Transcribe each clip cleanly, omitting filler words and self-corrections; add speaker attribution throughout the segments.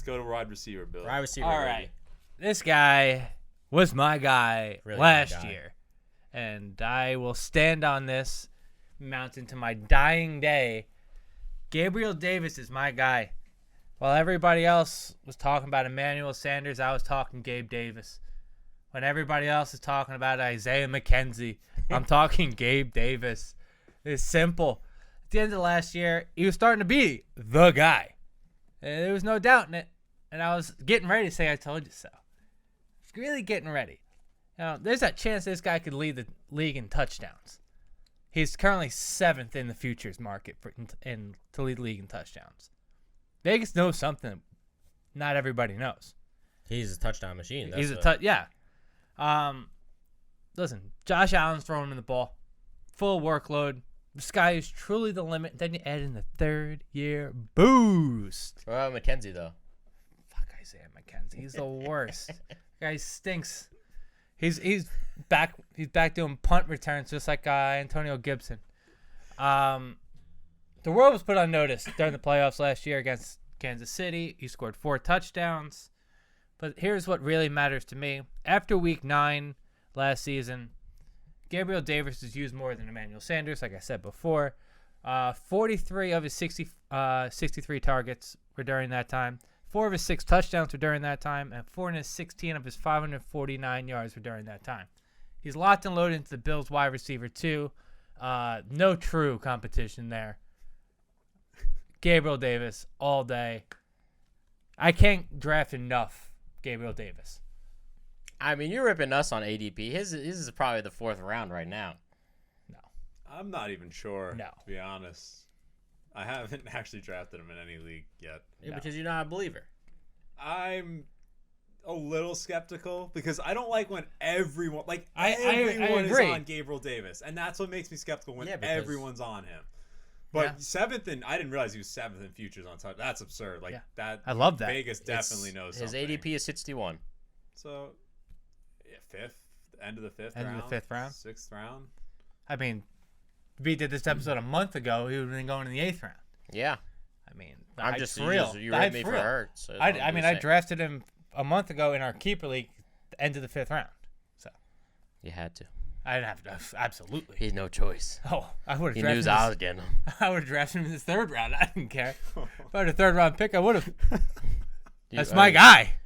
Speaker 1: Let's go to wide receiver, Bill.
Speaker 2: Wide receiver.
Speaker 3: All
Speaker 2: baby.
Speaker 3: right. This guy was my guy
Speaker 2: Really
Speaker 3: last
Speaker 2: my guy.
Speaker 3: year. And I will stand on this mountain to my dying day. Gabriel Davis is my guy. While everybody else was talking about Emmanuel Sanders, I was talking Gabe Davis. When everybody else is talking about Isaiah McKenzie, I'm talking Gabe Davis. It's simple. At the end of last year, he was starting to be the guy. And there was no doubt in it. And I was getting ready to say I told you so. I was really getting ready. Now, there's that chance this guy could lead the league in touchdowns. He's currently 7th in the futures market to lead the league in touchdowns. Vegas knows something not everybody knows.
Speaker 2: He's a touchdown machine.
Speaker 3: He's yeah. Listen, Josh Allen's throwing him the ball. Full workload. The sky is truly the limit. Then you add in the 3rd-year boost.
Speaker 2: What about McKenzie, though?
Speaker 3: Fuck Isaiah McKenzie. He's the worst. Guy stinks. He's back doing punt returns just like Antonio Gibson. The world was put on notice during the playoffs last year against Kansas City. He scored 4 touchdowns. But here's what really matters to me. After week 9 last season, Gabriel Davis is used more than Emmanuel Sanders, like I said before. 43 of his 63 targets were during that time. 4 of his 6 touchdowns were during that time. And 416 of his 549 yards were during that time. He's locked and loaded into the Bills wide receiver, too. No true competition there. Gabriel Davis all day. I can't draft enough Gabriel Davis.
Speaker 2: I mean, you're ripping us on ADP. His is probably the 4th round right now.
Speaker 3: No.
Speaker 1: I'm not even sure,
Speaker 3: No.
Speaker 1: to be honest. I haven't actually drafted him in any league yet.
Speaker 2: Yeah,
Speaker 3: No.
Speaker 2: because you're not a believer.
Speaker 1: I'm a little skeptical because I don't like when everyone
Speaker 3: I
Speaker 1: everyone is
Speaker 3: agree.
Speaker 1: on Gabriel Davis, and that's what makes me skeptical when
Speaker 2: Yeah, because-
Speaker 1: everyone's on him. But
Speaker 3: Yeah.
Speaker 1: 7th, and I didn't realize he was 7th in futures on touch. That's absurd. Like
Speaker 3: Yeah.
Speaker 1: that.
Speaker 3: I love that.
Speaker 1: Vegas definitely knows
Speaker 2: His
Speaker 1: something.
Speaker 2: ADP is 61.
Speaker 1: So, yeah, 5th, end of the 5th
Speaker 3: End
Speaker 1: round,
Speaker 3: of the 5th round.
Speaker 1: 6th round.
Speaker 3: I mean, we did this episode a month ago. He would have been going in the 8th round.
Speaker 2: Yeah.
Speaker 3: I mean,
Speaker 2: I'm
Speaker 3: hype's
Speaker 2: just
Speaker 3: real.
Speaker 2: you
Speaker 3: The
Speaker 2: ripped
Speaker 3: hype's
Speaker 2: me for
Speaker 3: real.
Speaker 2: hurt. So
Speaker 3: I mean, I drafted him a month ago in our keeper league, the end of the 5th round. So
Speaker 2: You had to.
Speaker 3: I didn't have to. Absolutely.
Speaker 2: He had no choice.
Speaker 3: Oh, I would have
Speaker 2: He
Speaker 3: drafted
Speaker 2: knew
Speaker 3: him.
Speaker 2: I was getting him.
Speaker 3: I would have drafted him in the 3rd round. I didn't care. If I had a 3rd round pick, I would have. That's my guy.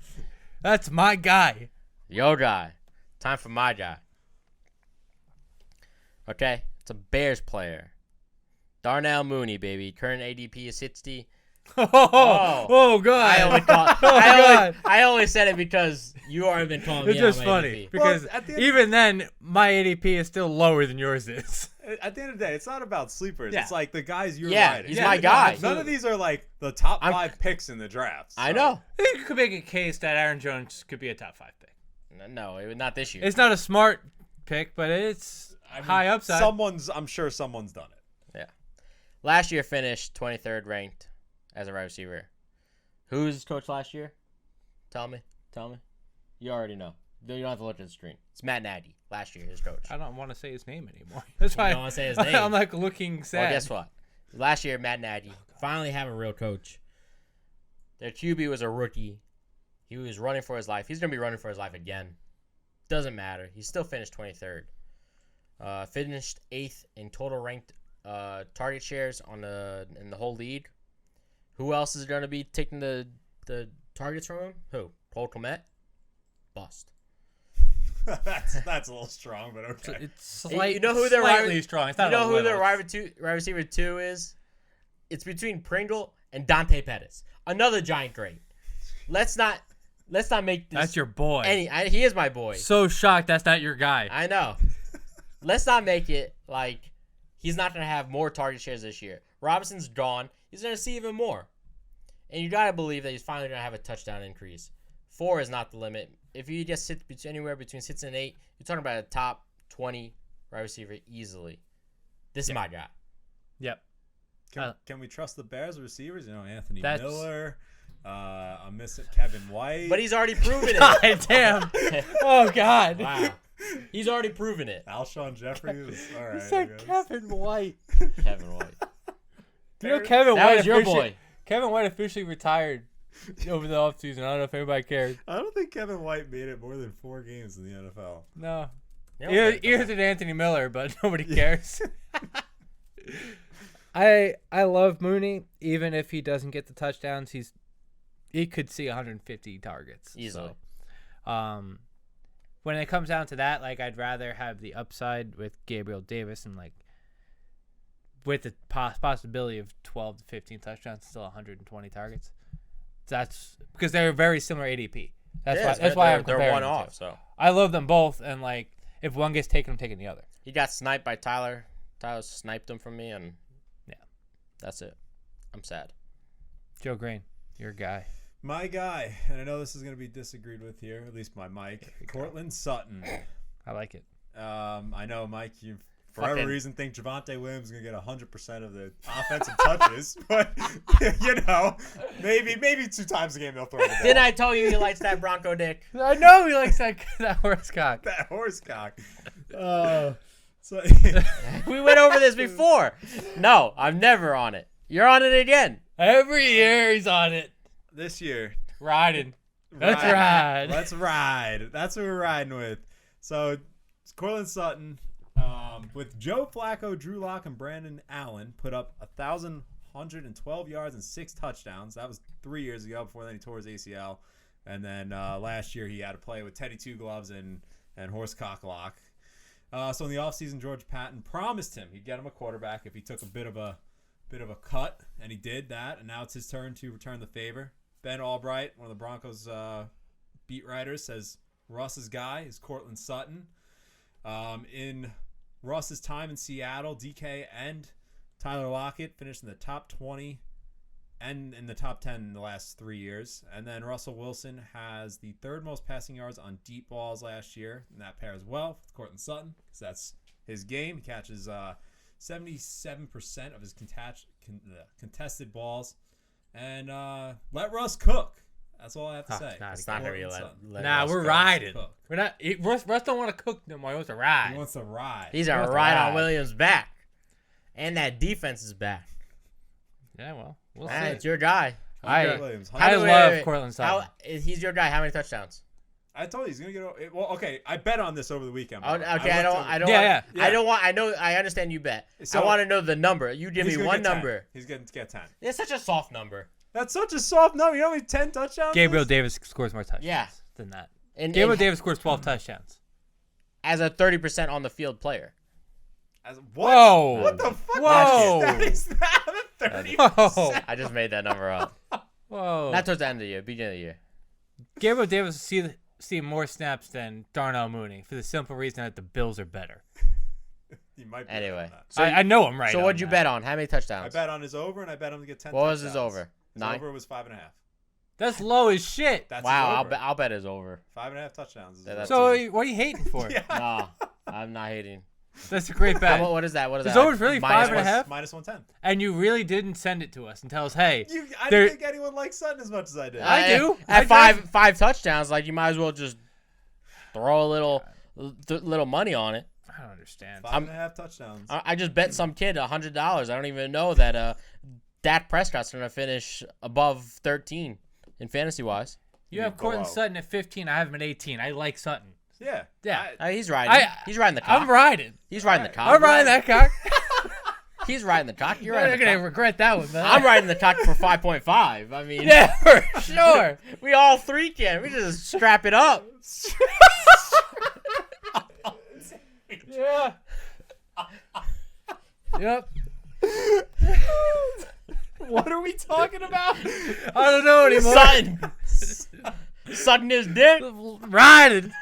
Speaker 3: That's my guy.
Speaker 2: Yo guy. Time for my guy. Okay, it's a Bears player. Darnell Mooney, baby. Current ADP is 60.
Speaker 3: Oh, God.
Speaker 2: I only thought.
Speaker 3: God.
Speaker 2: I only said it because you already been calling
Speaker 3: It's
Speaker 2: me out
Speaker 3: just
Speaker 2: on my
Speaker 3: funny
Speaker 2: ADP.
Speaker 3: because
Speaker 1: Well, at the end-
Speaker 3: even then, my ADP is still lower than yours is.
Speaker 1: At the end of the day, it's not about sleepers.
Speaker 3: Yeah.
Speaker 1: It's like the guys you're
Speaker 2: Yeah,
Speaker 1: riding.
Speaker 2: he's my guy.
Speaker 1: None of these are like the top
Speaker 2: I'm-
Speaker 1: 5 picks in the draft.
Speaker 2: I
Speaker 1: so-
Speaker 2: know.
Speaker 3: You could make a case that Aaron Jones could be a top 5 pick.
Speaker 2: No, not this year.
Speaker 3: It's not a smart pick, but it's
Speaker 1: I mean,
Speaker 3: high upside.
Speaker 1: I'm sure someone's done it.
Speaker 2: Last year finished 23rd ranked as a wide receiver. Who was his coach last year? Tell me. You already know. You don't have to look at the screen. It's Matt Nagy. Last year, his coach.
Speaker 3: I don't want to say his name anymore. That's why
Speaker 2: don't wanna say his name?
Speaker 3: I'm like looking sad.
Speaker 2: Well, guess what? Last year, Matt Nagy finally have a real coach. Their QB was a rookie. He was running for his life. He's going to be running for his life again. Doesn't matter. He still finished 23rd. Finished 8th in total ranked target shares in the whole league. Who else is going to be taking the targets from him? Who? Cole Kmet? Bust.
Speaker 1: that's a little strong, but okay.
Speaker 3: It's
Speaker 2: You know who their
Speaker 3: slightly
Speaker 2: wide-
Speaker 3: strong. It's
Speaker 2: You
Speaker 3: not
Speaker 2: know
Speaker 3: a
Speaker 2: who
Speaker 3: little.
Speaker 2: their wide receiver 2 is? It's between Pringle and Dante Pettis. Another giant great. Let's not make this.
Speaker 3: That's your boy.
Speaker 2: He is my boy.
Speaker 3: So shocked that's not your guy.
Speaker 2: I know. Let's not make it like he's not going to have more target shares this year. Robinson's gone. He's going to see even more. And you got to believe that he's finally going to have a touchdown increase. 4 is not the limit. If you just sit anywhere between 6 and 8, you're talking about a top 20 wide receiver easily. This is my guy.
Speaker 3: Yep.
Speaker 1: Can we trust the Bears receivers? You know, Anthony
Speaker 3: That's-
Speaker 1: Miller. I'm missing Kevin White.
Speaker 2: But he's already proven it.
Speaker 3: God damn. Oh, God.
Speaker 2: Wow. He's already proven it.
Speaker 1: Alshon Jeffries. All right.
Speaker 3: He
Speaker 1: I
Speaker 3: said
Speaker 1: guess.
Speaker 3: Kevin White.
Speaker 2: Kevin White.
Speaker 3: You know Kevin
Speaker 2: That
Speaker 3: White
Speaker 2: was your
Speaker 3: officially-
Speaker 2: boy.
Speaker 3: Kevin White officially retired over the offseason. I don't know if anybody cares.
Speaker 1: I don't think Kevin White made it more than 4 games in the NFL.
Speaker 3: No.
Speaker 2: Yeah,
Speaker 3: Ears at Anthony Miller, but nobody cares. I love Mooney, even if he doesn't get the touchdowns. He could see 150 targets
Speaker 2: easily.
Speaker 3: So, when it comes down to that, like I'd rather have the upside with Gabriel Davis and like with the possibility of 12 to 15 touchdowns, still 120 targets. That's because they're very similar ADP. That's why I'm comparing
Speaker 2: they're one
Speaker 3: the
Speaker 2: off.
Speaker 3: two.
Speaker 2: So
Speaker 3: I love them both, and like if one gets taken, I'm taking the other.
Speaker 2: he got sniped by Tyler. Tyler sniped him from me, and
Speaker 3: yeah,
Speaker 2: that's it. I'm sad.
Speaker 3: Joe Green, your guy.
Speaker 1: My guy, and I know this is going to be disagreed with here, at least by Mike, Cortland Sutton.
Speaker 3: I like it.
Speaker 1: I know, Mike, you for
Speaker 2: Fucking-
Speaker 1: whatever reason think Javonte Williams is going to get 100% of the offensive touches, but, you know, maybe 2 times a game they'll throw the ball.
Speaker 2: Didn't I tell you he likes that Bronco dick?
Speaker 3: I know he likes that horse cock.
Speaker 1: That horse cock. So
Speaker 2: We went over this before. No, I'm never on it. You're on it again.
Speaker 3: Every year he's on it.
Speaker 1: this year,
Speaker 3: Riding. Let's ride.
Speaker 1: Let's ride. That's what we're riding with. So, it's Cortland Sutton with Joe Flacco, Drew Lock, and Brandon Allen put up 1,112 yards and 6 touchdowns. That was 3 years ago. Before then, he tore his ACL, and then last year he had to play with Teddy Two Gloves and Horsecock Lock. So in the offseason, George Patton promised him he'd get him a quarterback if he took a bit of a cut, and he did that. And now it's his turn to return the favor. Ben Albright, one of the Broncos beat writers, says Russ's guy is Cortland Sutton. In Russ's time in Seattle, DK and Tyler Lockett finished in the top 20 and in the top 10 in the last 3 years. And then Russell Wilson has the 3rd most passing yards on deep balls last year, and that pairs well with Cortland Sutton because that's his game. He catches 77% of his contested balls. And let Russ cook. That's all I have to say.
Speaker 2: It's not going to be let
Speaker 3: Nah,
Speaker 2: Russ
Speaker 3: we're
Speaker 2: go.
Speaker 3: riding.
Speaker 1: Cook.
Speaker 3: We're not. Russ don't want to cook no more. He wants to ride.
Speaker 1: He wants to ride.
Speaker 2: He's a
Speaker 3: Wants to
Speaker 2: ride on
Speaker 3: ride.
Speaker 2: Williams' back. And that defense is back.
Speaker 3: Yeah, well, we'll
Speaker 2: Ah,
Speaker 3: see.
Speaker 2: it's your guy.
Speaker 3: I
Speaker 1: Williams.
Speaker 3: I
Speaker 2: Wait,
Speaker 3: love
Speaker 2: wait.
Speaker 3: Cortland Sutton.
Speaker 2: He's your guy. How many touchdowns?
Speaker 1: I told you he's gonna get. Well, okay. I bet on this over the weekend.
Speaker 2: Oh,
Speaker 1: bro.
Speaker 2: okay, I don't.
Speaker 3: Yeah.
Speaker 2: I don't want. I know. I understand you bet.
Speaker 1: So-
Speaker 2: I want to know the number. You give
Speaker 1: He's
Speaker 2: me
Speaker 1: gonna
Speaker 2: one
Speaker 1: get 10.
Speaker 2: number.
Speaker 1: He's gonna get 10.
Speaker 2: It's such a soft number.
Speaker 1: That's such a soft number. You know how many 10 touchdowns?
Speaker 3: Gabriel
Speaker 1: is?
Speaker 3: Davis scores more touchdowns
Speaker 2: Yeah.
Speaker 3: than that.
Speaker 2: And
Speaker 3: Gabriel Davis scores 12 touchdowns.
Speaker 2: as a 30% on the field player.
Speaker 1: As, what?
Speaker 3: Whoa.
Speaker 1: What the fuck?
Speaker 3: Whoa.
Speaker 1: Is that 30?
Speaker 3: Whoa.
Speaker 2: I just made that number up.
Speaker 3: Whoa.
Speaker 2: Not towards the end of the year, beginning of the year.
Speaker 3: Gabriel Davis will see more snaps than Darnell Mooney for the simple reason that the Bills are better.
Speaker 1: He might be
Speaker 2: Anyway.
Speaker 1: right on that.
Speaker 2: So
Speaker 3: I know I'm right.
Speaker 2: So
Speaker 3: on
Speaker 2: what'd you
Speaker 3: that.
Speaker 2: bet on? How many
Speaker 1: I
Speaker 2: touchdowns?
Speaker 1: bet on his over, and I bet him to get 10
Speaker 2: What was
Speaker 1: touchdowns.
Speaker 2: his over?
Speaker 1: His
Speaker 2: 9?
Speaker 1: over was 5.5.
Speaker 3: That's low as shit.
Speaker 1: That's
Speaker 2: Wow,
Speaker 1: his over.
Speaker 2: I'll bet it's over.
Speaker 1: 5.5 touchdowns. Is
Speaker 2: Yeah, that's
Speaker 3: So
Speaker 2: easy.
Speaker 3: what are you hating for?
Speaker 1: yeah.
Speaker 2: No, I'm not hating.
Speaker 3: That's a great bet.
Speaker 2: What is that? What is
Speaker 3: His
Speaker 2: that?
Speaker 3: over's really
Speaker 2: Minus
Speaker 3: 5.5?
Speaker 1: Minus 110.
Speaker 3: And you really didn't send it to us and tell us, hey,
Speaker 1: I
Speaker 3: There-
Speaker 1: didn't think anyone liked Sutton as much as I did.
Speaker 3: I do.
Speaker 2: At
Speaker 3: I
Speaker 2: five touchdowns, like you might as well just throw a little money on it.
Speaker 3: I don't understand.
Speaker 1: 5.5 touchdowns.
Speaker 2: I just bet some kid $100. I don't even know that Dak Prescott's gonna finish above 13 in fantasy wise.
Speaker 3: You have
Speaker 1: below.
Speaker 3: Cortland Sutton at 15. I have him at 18. I like Sutton.
Speaker 1: Yeah.
Speaker 3: Yeah.
Speaker 2: He's riding. He's riding the cock.
Speaker 3: I'm riding.
Speaker 2: He's riding the cock.
Speaker 3: I'm riding that cock.
Speaker 2: He's riding the cock. You're
Speaker 3: You're
Speaker 2: riding
Speaker 3: not
Speaker 2: the
Speaker 3: going to
Speaker 2: cock.
Speaker 3: regret that one, man.
Speaker 2: I'm riding the cock for 5.5. I mean,
Speaker 3: Yeah, for sure.
Speaker 2: we all three can. We just strap it up.
Speaker 3: Yeah. Yep.
Speaker 1: What are we talking about?
Speaker 3: I don't know anymore.
Speaker 2: Sucking his dick.
Speaker 3: Riding.